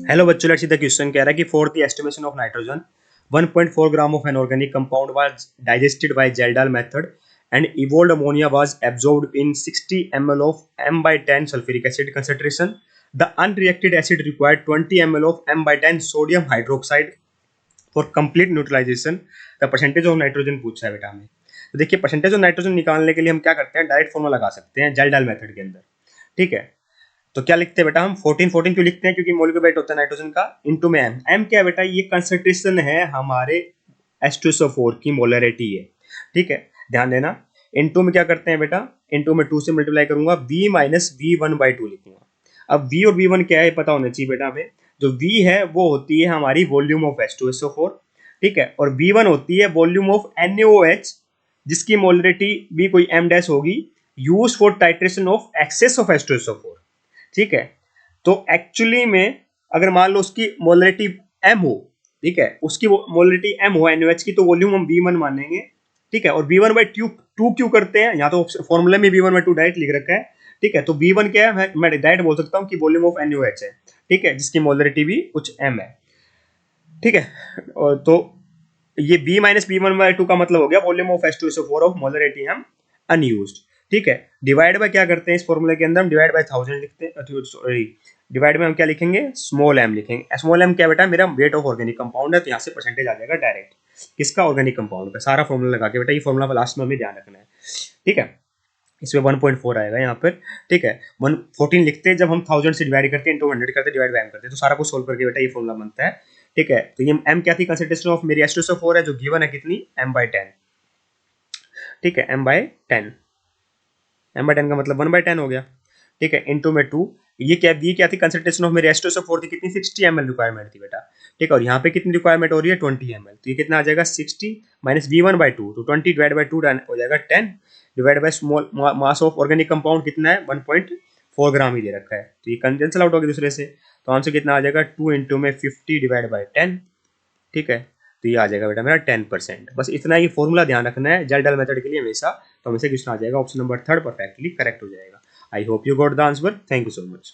Hello बच्चों, let's see the question कह रहा है कि for the estimation of nitrogen 1.4 gram of an organic compound was digested by Geldal method and evolved ammonia was absorbed in 60 ml of m by 10 sulfuric acid concentration. The unreacted acid required 20 ml of m by 10 sodium hydroxide for complete neutralization. The percentage of nitrogen पूछा है बेटा हमें। तो देखिए, percentage of nitrogen निकालने के लिए हम क्या करते हैं, डायरेक्ट फॉर्मूला लगा सकते हैं जेल्डाल मेथड के अंदर। ठीक है, तो क्या लिखते हैं बेटा हम 14 क्यों लिखते हैं, क्योंकि मोलिकुलर वेट होता है नाइट्रोजन का इनटू में एम क्या है बेटा, ये कंसंट्रेशन है हमारे H2SO4 की मोलरिटी है। ठीक है, ध्यान देना। इनटू में क्या करते हैं बेटा, इनटू में 2 से मल्टीप्लाई करूंगा, V माइनस V1/2 लिखूंगा। अब V और V1 क्या है पता होना चाहिए बेटा हमें। जो V है वो होती है हमारी वॉल्यूम ऑफ H2SO4, ठीक है, और V1 होती है वॉल्यूम ऑफ NaOH जिसकी मोलरिटी भी कोई M डैश होगी, use for titration of excess of H2SO4। ठीक है, तो एक्चुअली में अगर मान लो उसकी मोलरिटी m हो, ठीक है, उसकी मोलरिटी m हो NaOH की, तो वॉल्यूम हम V1 मानेंगे। ठीक है, और V1/2 क्यों करते हैं, यहाँ तो फॉर्मूले में V1/2 डायरेक्ट लिख रखा है। ठीक है, तो V1 क्या है, मैं डायरेक्ट बोल सकता हूँ कि वॉल्यूम ऑफ NaOH है। ठीक है, जिसकी मोलरिटी भी कुछ m है। ठीक है, और तो ये V माइनस V1/2 का मतलब हो गया volume of H2SO4 of molarity हम अनयूज्ड। ठीक है, डिवाइड बाय क्या करते हैं इस फॉर्मूले के अंदर, हम डिवाइड बाय 1000 लिखते हैं। सॉरी, डिवाइड में हम क्या लिखेंगे, स्मॉल m लिखेंगे। स्मॉल m क्या बेटा, मेरा वेट ऑफ ऑर्गेनिक कंपाउंड है, तो यहाँ से परसेंटेज आ जाएगा डायरेक्ट किसका, ऑर्गेनिक कंपाउंड का। सारा फॉर्मूला लगा के बेटा, ये फॉर्मूला लास्ट में हमें ध्यान रखना है। ठीक है, इसमें 1.4 आएगा यहाँ पर। ठीक है, 114 लिखते हैं जब हम 1000 से डिवाइड करते हैं, इंटू 100 करते हैं, डिवाइड बाय m करते हैं, तो सारा कुछ सोल्व करके बेटा ये फॉर्मूला बनता है। ठीक है, तो ये m क्या थी, कंसंट्रेशन ऑफ मेरी H2SO4 है जो गिवन है कितनी, m/10। ठीक है, m/10 का मतलब 1/10 हो गया। ठीक है, इनटू में 2, ये क्या थी, कंसंट्रेशन ऑफ मेरे H2SO4 थी कितनी, 60 ml रिक्वायरमेंट थी बेटा। ठीक है, और यहाँ पे कितनी रिक्वायरमेंट हो रही है, 20 ml, तो ये कितना आ जाएगा 60 माइनस V1/2, तो 20 डिवाइड बाय 2 हो जाएगा 10 divide by small mass of organic compound कितना है, 1.4 ग्राम ही दे रखा है, तो ये कैंसिल आउट होगी दूसरे से, तो आंसर कितना आ जाएगा 2 इंटू में 50 डिवाइड बाय 10। ठीक है, तो ये आ जाएगा बेटा मेरा 10%। बस इतना ही फॉर्मूला ध्यान रखना है जेल्डाल मेथड के लिए हमेशा, तो हमेशा क्वेश्चन आ जाएगा ऑप्शन नंबर 3 परफेक्टली करेक्ट हो जाएगा। I hope you got the answer, thank you so much.